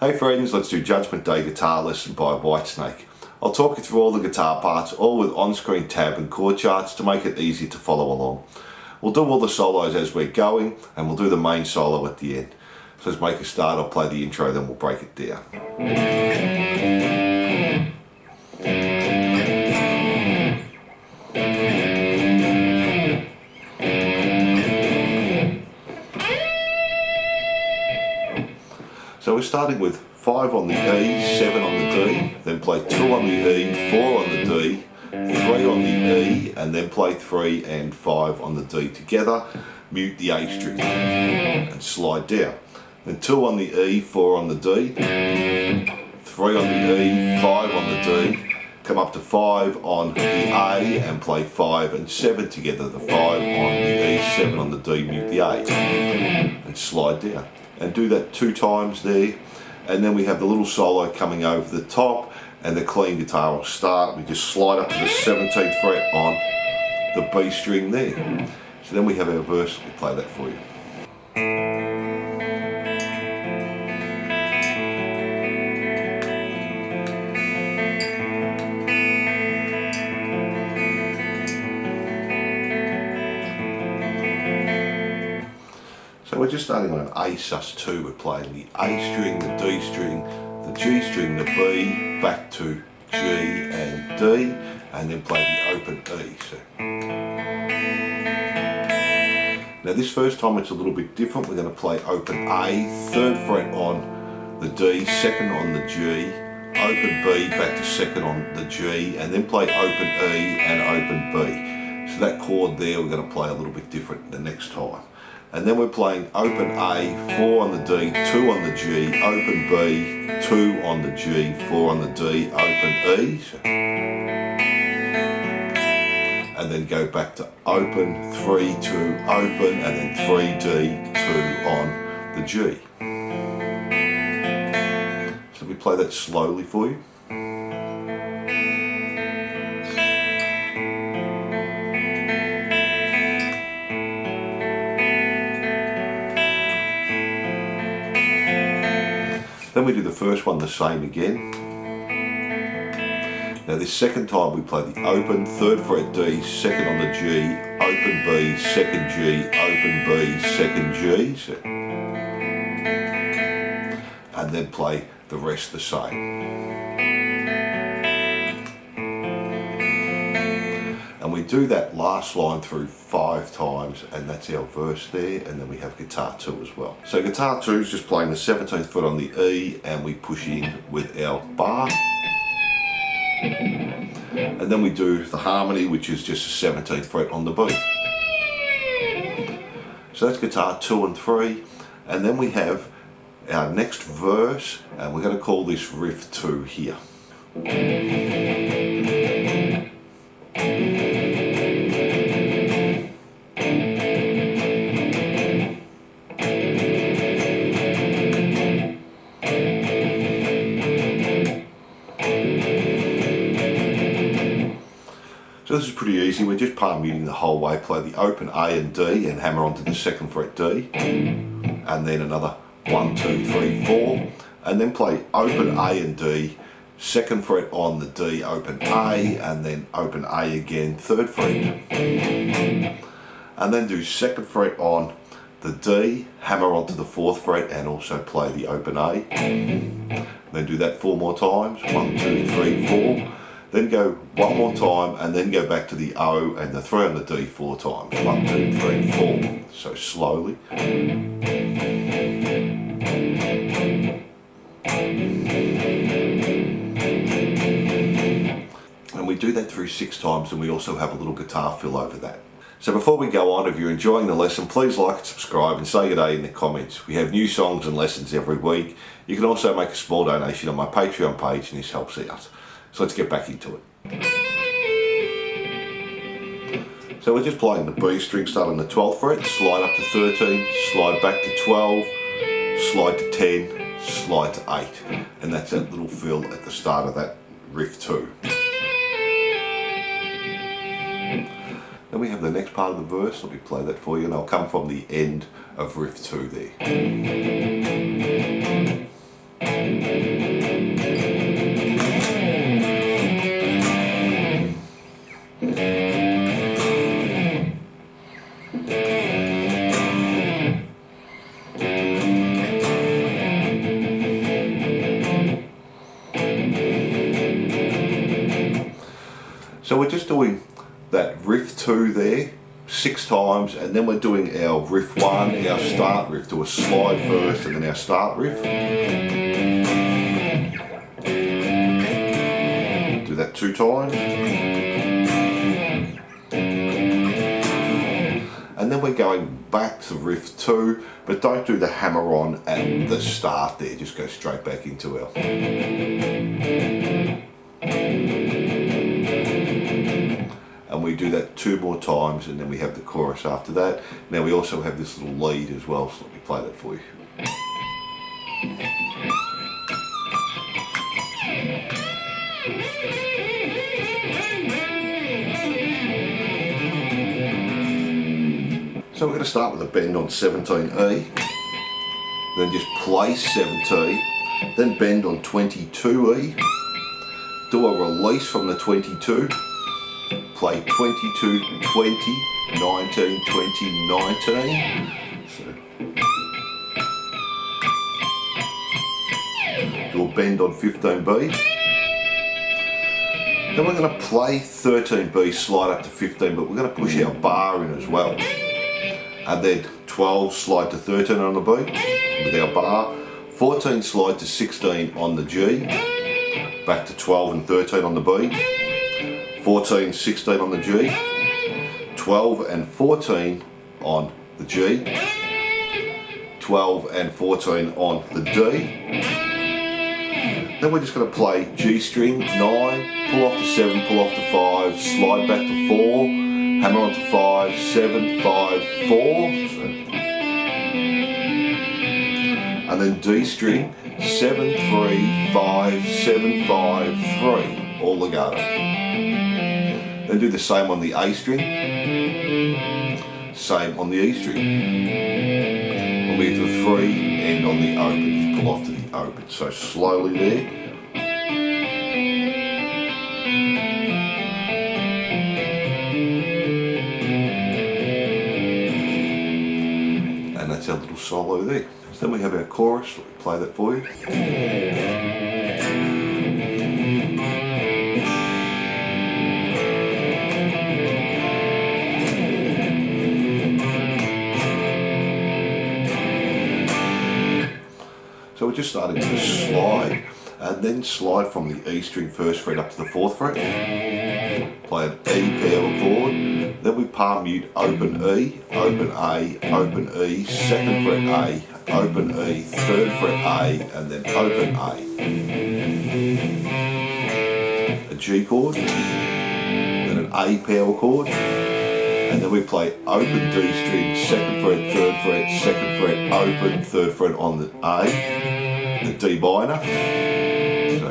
Hey friends, let's do Judgement Day guitar lesson by Whitesnake. I'll talk you through all the guitar parts, all with on-screen tab and chord charts to make it easy to follow along. We'll do all the solos as we're going, and we'll do the main solo at the end. So let's make a start. I'll play the intro, then we'll break it down. So we're starting with 5 on the E, 7 on the D, then play 2 on the E, 4 on the D, 3 on the E, and then play 3 and 5 on the D together, mute the A string, and slide down. Then 2 on the E, 4 on the D, 3 on the E, 5 on the D, come up to 5 on the A and play 5 and 7 together, the 5 on the E, 7 on the D, mute the A, and slide down. And do that 2 times there, and then we have the little solo coming over the top, and the clean guitar will start. We just slide up to the 17th fret on the B string there. So then we have our verse. We'll play that for you. So we're just starting on an A sus2. We're playing the A string, the D string, the G string, the B, back to G and D, and then play the open E. So now this first time it's a little bit different. We're going to play open A, 3rd fret on the D, 2nd on the G, open B, back to 2nd on the G, and then play open E and open B. So that chord there we're going to play a little bit different the next time. And then we're playing open A, 4 on the D, 2 on the G, open B, 2 on the G, 4 on the D, open E. And then go back to open, 3, 2, open, and then 3, D, 2 on the G. So we play that slowly for you. Then we do the first one the same again. Now this second time we play the open, 3rd fret D, 2nd on the G, open B, 2nd G, open B, 2nd G, and then play the rest the same. And we do that last line through 5 times, and that's our verse there, and then we have guitar 2 as well. So guitar 2 is just playing the 17th fret on the E, and we push in with our bar. And then we do the harmony, which is just the 17th fret on the B. So that's guitar 2 and 3, and then we have our next verse, and we're going to call this riff 2 here. So this is pretty easy. We're just palm muting the whole way. Play the open A and D and hammer onto the 2nd fret D, and then another 1, 2, 3, 4, and then play open A and D, 2nd fret on the D, open A, and then open A again, 3rd fret, and then do 2nd fret on the D, hammer onto the 4th fret, and also play the open A. Then do that 4 more times, 1, 2, 3, 4. Then go 1 more time, and then go back to the O and the 3 on the D 4 times. 1, 2, 3, 4. So slowly. And we do that through 6 times, and we also have a little guitar fill over that. So before we go on, if you're enjoying the lesson, please like and subscribe and say good day in the comments. We have new songs and lessons every week. You can also make a small donation on my Patreon page, and this helps out. So let's get back into it. So we're just playing the B string, start on the 12th fret, slide up to 13, slide back to 12, slide to 10, slide to 8. And that's that little fill at the start of that riff 2. Then we have the next part of the verse. Let me play that for you, and I'll come from the end of riff 2 there. So we're just doing that riff 2 there 6 times, and then we're doing our riff 1, our start riff, do a slide first and then our start riff. Do that 2 times. And then we're going back to riff 2, but don't do the hammer on at the start there, just go straight back into our. And we do that 2 more times, and then we have the chorus after that. Now we also have this little lead as well, so let me play that for you. So we're going to start with a bend on 17E, then just play 17, then bend on 22E, do a release from the 22, play 22, 20, 19, 20, 19. So, do a bend on 15B. Then we're going to play 13B, slide up to 15, but we're going to push our bar in as well. And then 12, slide to 13 on the B with our bar. 14, slide to 16 on the G. Back to 12 and 13 on the B. 14, 16 on the G, 12 and 14 on the G, 12 and 14 on the D. Then we're just going to play G string, 9, pull off to 7, pull off to 5, slide back to 4, hammer on to 5, 7, 5, 4. And then D string, 7, 3, 5, 7, 5, 3, all legato. Then do the same on the A string, same on the E string. When we get to the 3, end on the open, just pull off to the open. So slowly there. And that's our little solo there. So then we have our chorus, let me play that for you. So we're just starting to slide, and then slide from the E string 1st fret up to the 4th fret. Play an E power chord, then we palm mute open E, open A, open E, 2nd fret A, open E, 3rd fret A, and then open A. A G chord, then an A power chord, and then we play open D string, 2nd fret, 3rd fret, 2nd fret, open, 3rd fret on the A, the D minor. So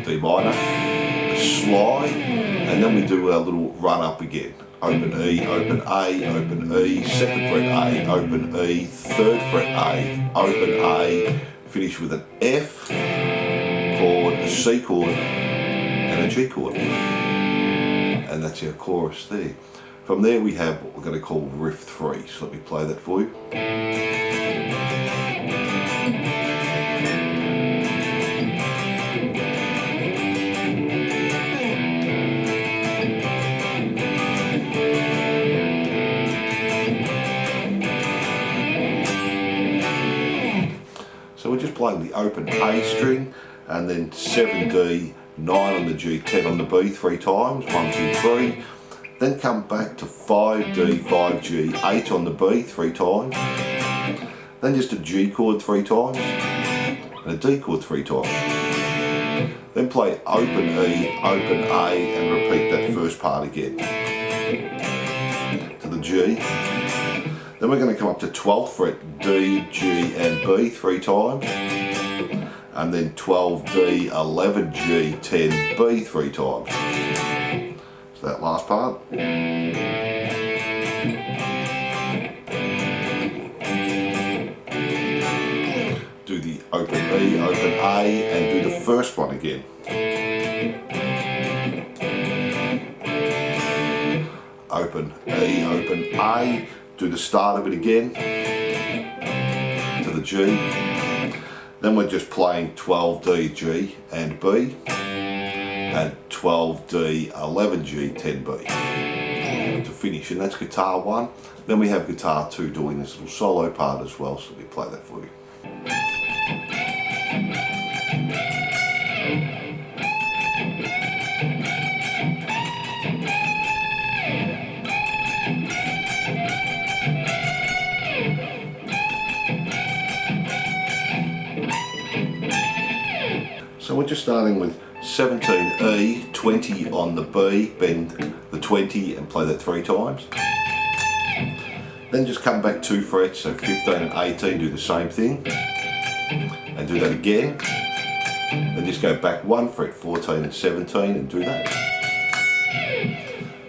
D minor, a slide, and then we do our little run up again. Open E, open A, open E, 2nd fret A, open E, 3rd fret A, open A, finish with an F chord, a C chord, and a G chord. And that's our chorus there. From there we have what we're going to call riff 3. So let me play that for you. So we're just playing the open A string, and then 7D, 9 on the G, 10 on the B 3 times, 1, 2, 3. Then come back to 5D, 5G, 8 on the B 3 times. Then just a G chord 3 times, and a D chord 3 times. Then play open E, open A, and repeat that first part again. To the G. Then we're going to come up to 12th fret, D, G, and B 3 times. And then 12D, 11G, 10B 3 times. So that last part. Do the open E, open A, and do the first one again. Open E, open A, do the start of it again, to the G. Then we're just playing 12D, G and B, and 12D, 11G, 10B to finish, and that's guitar 1. Then we have guitar 2 doing this little solo part as well, so let me play that for you. So we're just starting with 17E, 20 on the B, bend the 20 and play that 3 times. Then just come back 2 frets, so 15 and 18, do the same thing. And do that again. Then just go back 1 fret, 14 and 17, and do that.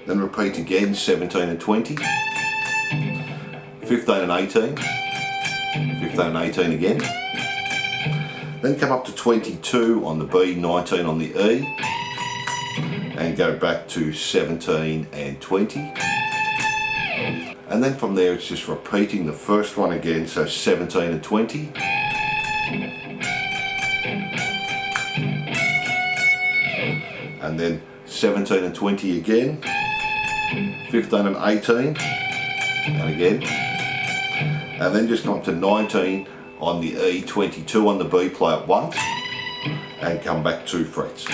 Then repeat again, 17 and 20. 15 and 18. 15 and 18 again. Then come up to 22 on the B, 19 on the E, and go back to 17 and 20. And then from there it's just repeating the first one again, so 17 and 20. And then 17 and 20 again, 15 and 18, and again. And then just come up to 19 on the E, 22 on the B, play it once, and come back 2 frets.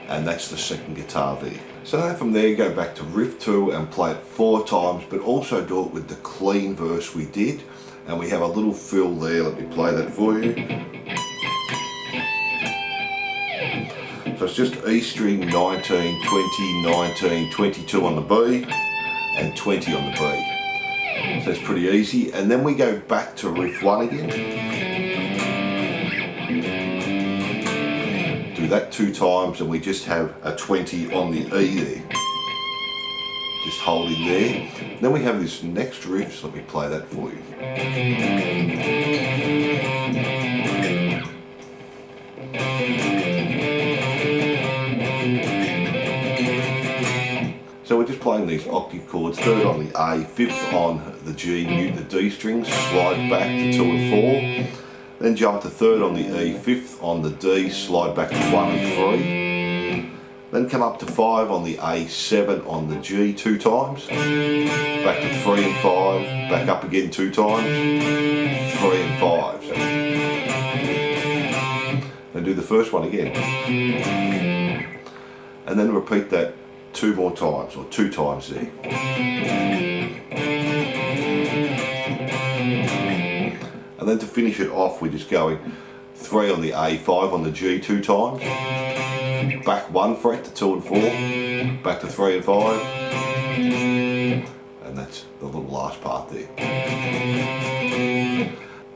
And that's the second guitar there. So then from there go back to riff 2 and play it 4 times, but also do it with the clean verse we did. And we have a little fill there, let me play that for you. So it's just E string, 19, 20, 19, 22 on the B, and 20 on the B. So it's pretty easy, and then we go back to riff 1 again. Do that 2 times, and we just have a 20 on the E there. Just holding there. Then we have this next riff, so let me play that for you. So we're just playing these octave chords, 3rd on the A, 5th on the G, mute the D strings, slide back to 2 and 4, then jump to 3rd on the E, 5th on the D, slide back to 1 and 3, then come up to 5 on the A, 7 on the G 2 times, back to 3 and 5, back up again 2 times, 3 and 5. Then do the first one again. And then repeat that 2 more times, or 2 times there. And then to finish it off, we're just going 3 on the A, 5 on the G 2 times, back 1 fret to 2 and 4, back to 3 and 5, and that's the little last part there.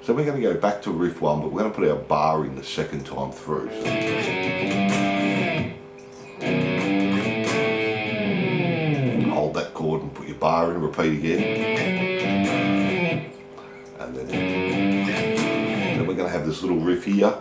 So we're going to go back to riff 1, but we're going to put our bar in the second time through. So that chord and put your bar in, repeat again, and then we're going to have this little riff here.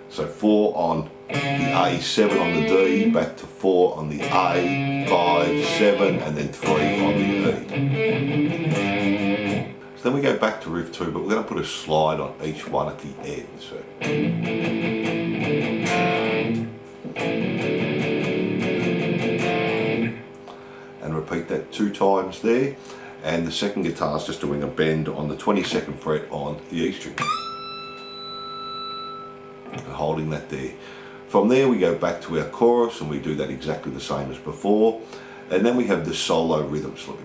So 4 on the A, 7 on the D, back to 4 on the A, 5, 7, and then 3 on the E. So then we go back to riff 2, but we're going to put a slide on each one at the end. So. And repeat that 2 times there, and the second guitar is just doing a bend on the 22nd fret on the E string and holding that there. From there we go back to our chorus and we do that exactly the same as before, and then we have the solo rhythm slip.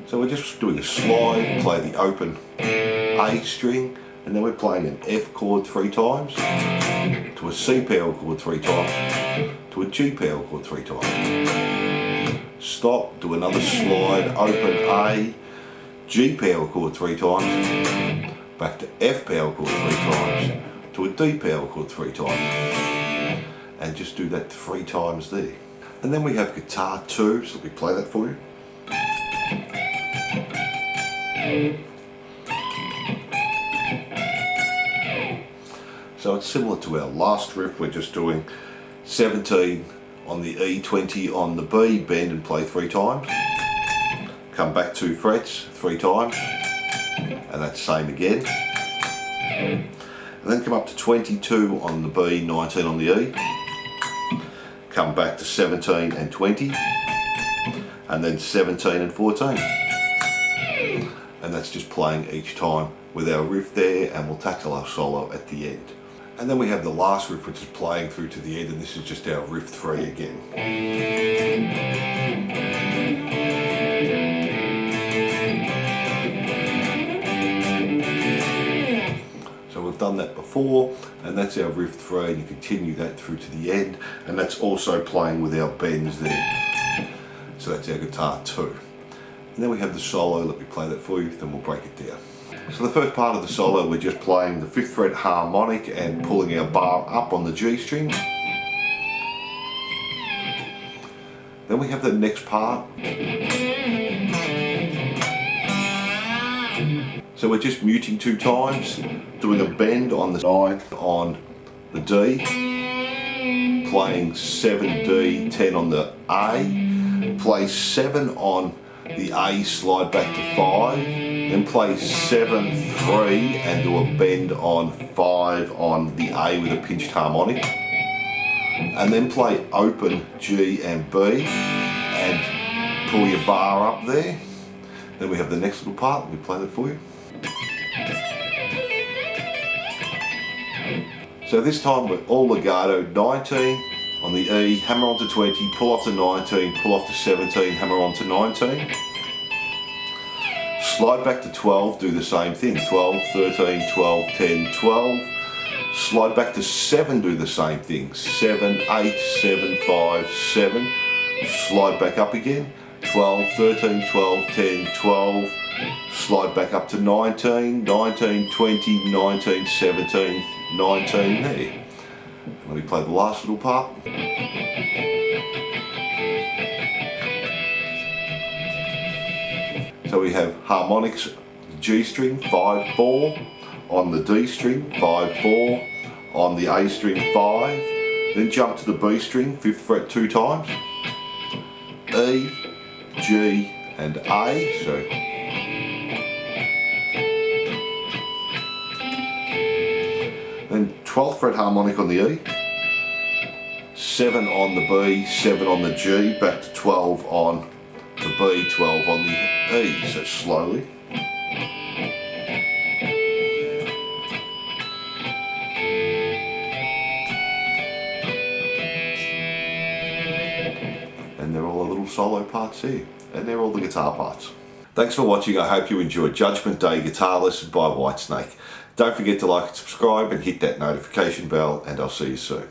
So we're just doing a slide, play the open A string, and then we're playing an F chord 3 times, to a C power chord 3 times, to a G power chord 3 times. Stop, do another slide, open A, G power chord 3 times, back to F power chord 3 times, to a D power chord 3 times, and just do that 3 times there. And then we have guitar 2, so let me play that for you. So it's similar to our last riff. We're just doing 17 on the E, 20 on the B, bend and play 3 times. Come back 2 frets 3 times, and that's same again. And then come up to 22 on the B, 19 on the E. Come back to 17 and 20, and then 17 and 14. And that's just playing each time with our riff there, and we'll tackle our solo at the end. And then we have the last riff, which is playing through to the end, and this is just our riff 3 again. So we've done that before, and that's our riff 3, and you continue that through to the end, and that's also playing with our bends there. So that's our guitar 2. And then we have the solo. Let me play that for you, then we'll break it down. So the first part of the solo, we're just playing the 5th fret harmonic and pulling our bar up on the G string. Then we have the next part. So we're just muting 2 times, doing a bend on the 9 on the D, playing 7D, 10 on the A, play 7 on the A, slide back to 5, then play 7, 3 and do a bend on 5 on the A with a pinched harmonic, and then play open G and B and pull your bar up there. Then we have the next little part. Let me play that for you. So this time we're all legato, 19 on the E, hammer onto 20, pull off to 19, pull off to 17, hammer onto 19. Slide back to 12, do the same thing, 12, 13, 12, 10, 12. Slide back to 7, do the same thing, 7, 8, 7, 5, 7. Slide back up again, 12, 13, 12, 10, 12. Slide back up to 19, 19, 20, 19, 17, 19 there. Let me play the last little part. So we have harmonics, G string, 5, 4, on the D string, 5, 4, on the A string, 5, then jump to the B string, 5th fret 2 times, E, G and A, so then 12th fret harmonic on the E, 7 on the B, 7 on the G, back to 12 on the B, 12 on the E, so slowly. And they're all the little solo parts here, and they're all the guitar parts. Thanks for watching. I hope you enjoyed Judgment Day Guitar Lesson by Whitesnake. Don't forget to like and subscribe and hit that notification bell, and I'll see you soon.